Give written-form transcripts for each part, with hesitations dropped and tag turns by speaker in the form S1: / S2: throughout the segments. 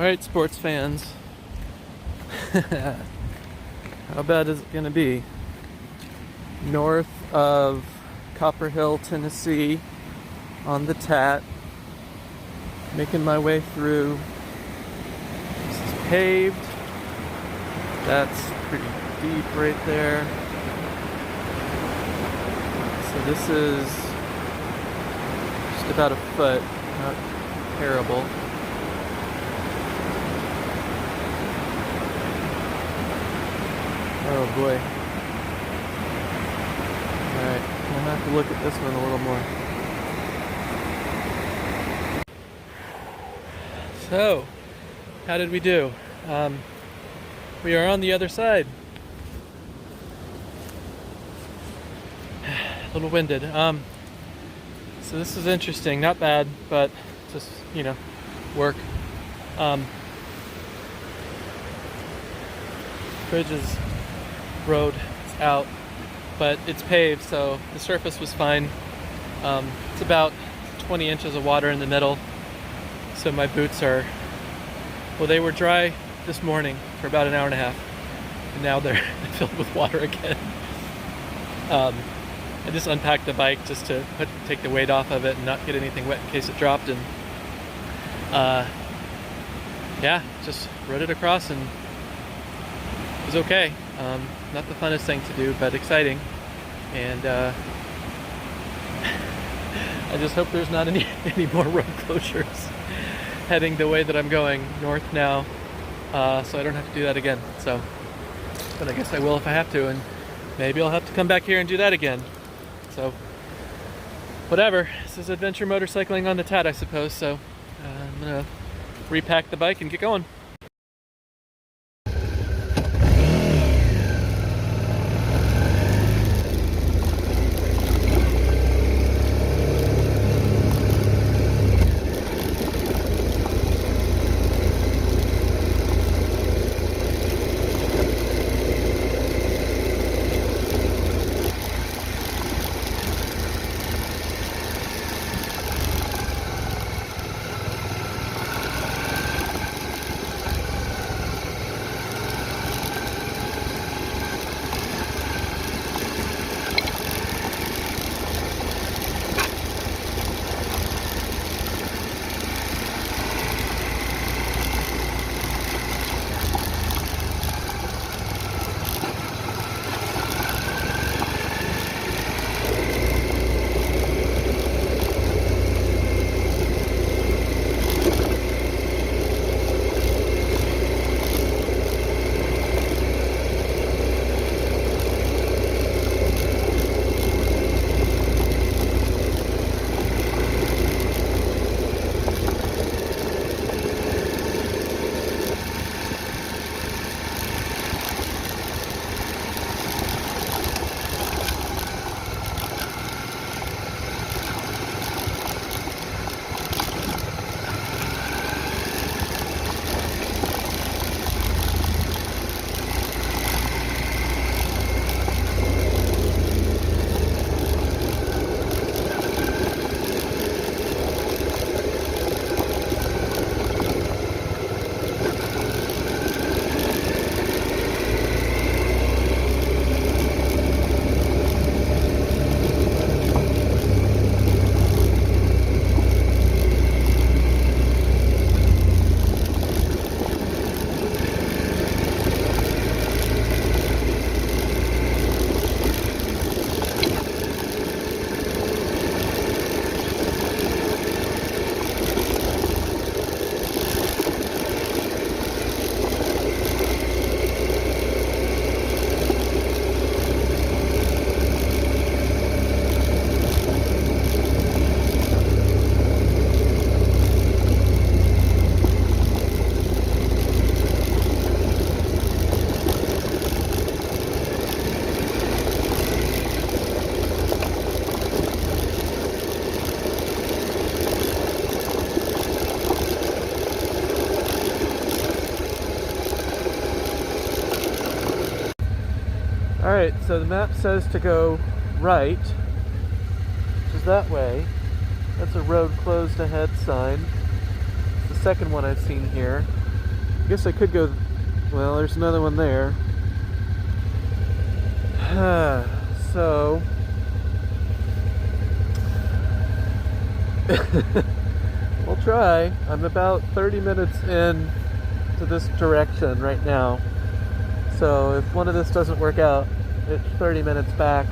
S1: Alright, sports fans. How bad is it going to be? North of Copper Hill, Tennessee, on the TAT. Making my way through. This is paved. That's pretty deep right there. So this is just about a foot. Not terrible. Oh boy. Alright, I'll have to look at this one a little more. So, how did we do? We are on the other side. A little winded. So this is interesting. Not bad, but just, work. Bridges road is out, but it's paved, so the surface was fine. It's about 20 inches of water in the middle, so my boots are, well, they were dry this morning for about an hour and a half, and now they're filled with water again. I just unpacked the bike just to take the weight off of it and not get anything wet in case it dropped, and yeah, just rode it across and it was okay. Not the funnest thing to do, but exciting. And I just hope there's not any more road closures heading the way that I'm going north now, so I don't have to do that again. So, but I guess I will if I have to, and maybe I'll have to come back here and do that again. So, whatever. This is adventure motorcycling on the TAT, I suppose. So, I'm gonna repack the bike and get going. Alright, so the map says to go right, which is that way. That's a road closed ahead sign. It's the second one I've seen here. I guess I could go, well, there's another one there. So, we'll try. I'm about 30 minutes in to this direction right now. So if one of this doesn't work out, it's 30 minutes back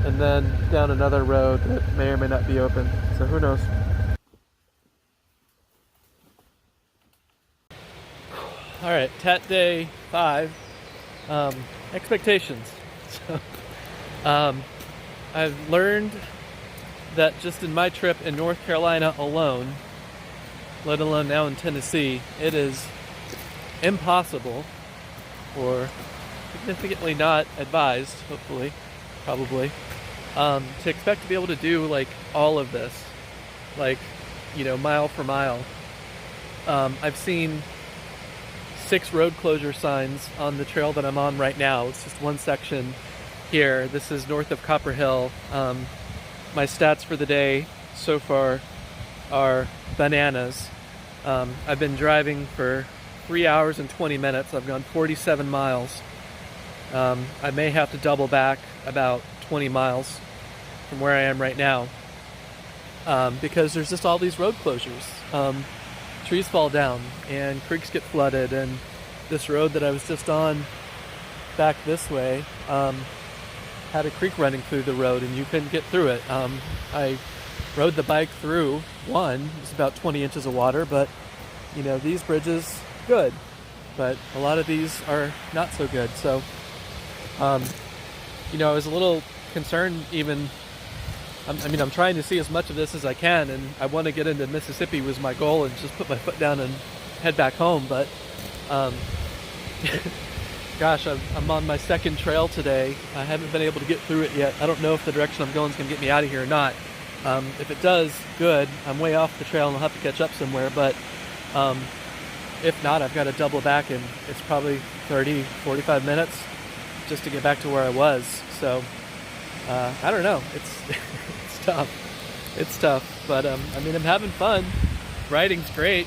S1: and then down another road that may or may not be open. So who knows? All right, TAT day 5. Expectations. So, I've learned that just in my trip in North Carolina alone, let alone now in Tennessee, it is impossible or significantly not advised, hopefully, probably, to expect to be able to do like all of this, like, you know, mile for mile. I've seen 6 road closure signs on the trail that I'm on right now. It's just one section here. This is north of Copper Hill. My stats for the day so far are bananas. I've been driving for 3 hours and 20 minutes. I've gone 47 miles. I may have to double back about 20 miles from where I am right now, because there's just all these road closures. Trees fall down and creeks get flooded, and this road that I was just on back this way had a creek running through the road and you couldn't get through it. I rode the bike through one. It was about 20 inches of water, but you know, these bridges, good, but a lot of these are not so good. So you know, I was a little concerned even. I mean, I'm trying to see as much of this as I can, and I want to get into Mississippi was my goal and just put my foot down and head back home. But, gosh, I'm on my second trail today. I haven't been able to get through it yet. I don't know if the direction I'm going is going to get me out of here or not. If it does, good. I'm way off the trail and I'll have to catch up somewhere. But if not, I've got to double back, and it's probably 30, 45 minutes just to get back to where I was. So, I don't know. It's tough. It's tough. But, I mean, I'm having fun. Riding's great.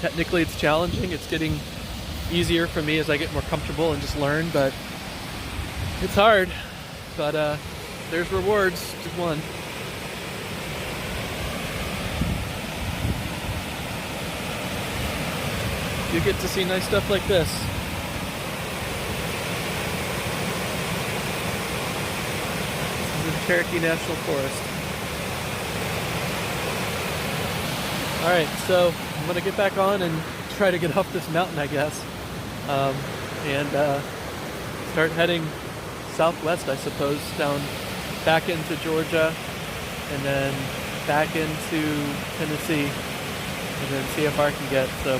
S1: Technically, it's challenging. It's getting easier for me as I get more comfortable and just learn. But it's hard. But there's rewards. Just one. You get to see nice stuff like this. Cherokee National Forest. Alright, so I'm going to get back on and try to get off this mountain, I guess. And start heading southwest, I suppose, down back into Georgia and then back into Tennessee and then see how far I can get. So.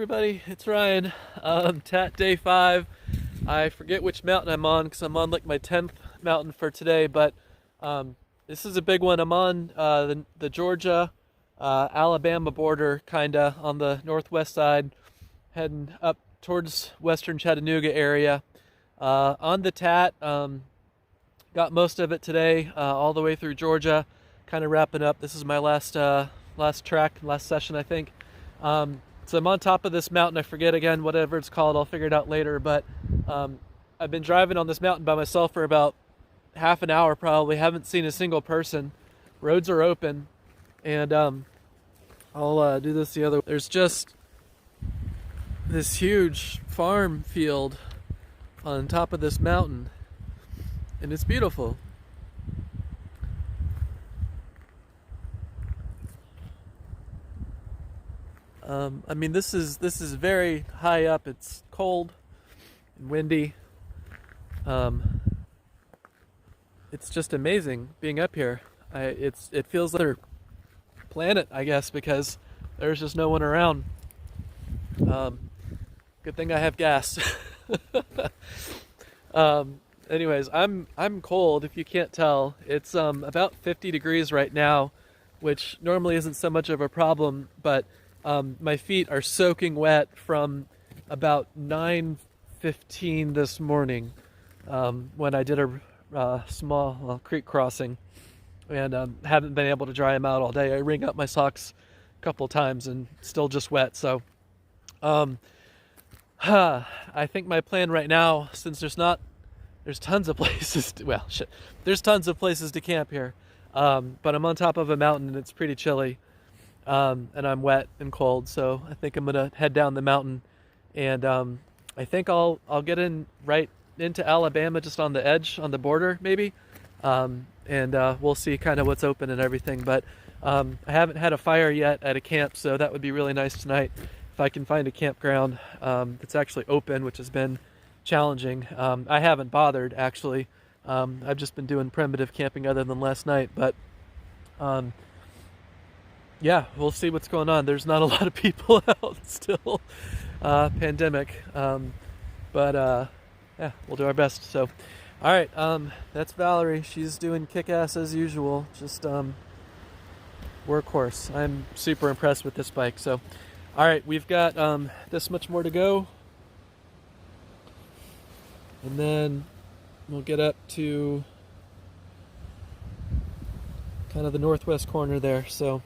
S1: everybody, it's Ryan. TAT day 5. I forget which mountain I'm on because I'm on like my 10th mountain for today, but this is a big one. I'm on the Georgia Alabama border, kinda on the northwest side, heading up towards western Chattanooga area. On the TAT, got most of it today, all the way through Georgia, kind of wrapping up. This is my last track, last session, I think. So I'm on top of this mountain. I forget again whatever it's called. I'll figure it out later. But I've been driving on this mountain by myself for about half an hour probably. Haven't seen a single person. Roads are open. And I'll do this the other way. There's just this huge farm field on top of this mountain. And it's beautiful. I mean, this is very high up. It's cold and windy. It's just amazing being up here. It feels like another planet, I guess, because there's just no one around. Good thing I have gas. Anyways, I'm cold. If you can't tell, it's about 50 degrees right now, which normally isn't so much of a problem, but my feet are soaking wet from about 9:15 this morning when I did a small creek crossing, and haven't been able to dry them out all day. I wring out my socks a couple times and still just wet. So I think my plan right now, since there's tons of places there's tons of places to camp here, but I'm on top of a mountain and it's pretty chilly. And I'm wet and cold, so I think I'm gonna head down the mountain, and I think I'll get in right into Alabama, just on the edge, on the border maybe, and we'll see kind of what's open and everything. But I haven't had a fire yet at a camp, so that would be really nice tonight if I can find a campground that's actually open, which has been challenging. I haven't bothered actually. I've just been doing primitive camping other than last night, but yeah, we'll see what's going on. There's not a lot of people out still, pandemic, but yeah, we'll do our best. So, all right, that's Valerie. She's doing kick-ass as usual, just workhorse. I'm super impressed with this bike. So, all right, we've got this much more to go, and then we'll get up to kind of the northwest corner there. So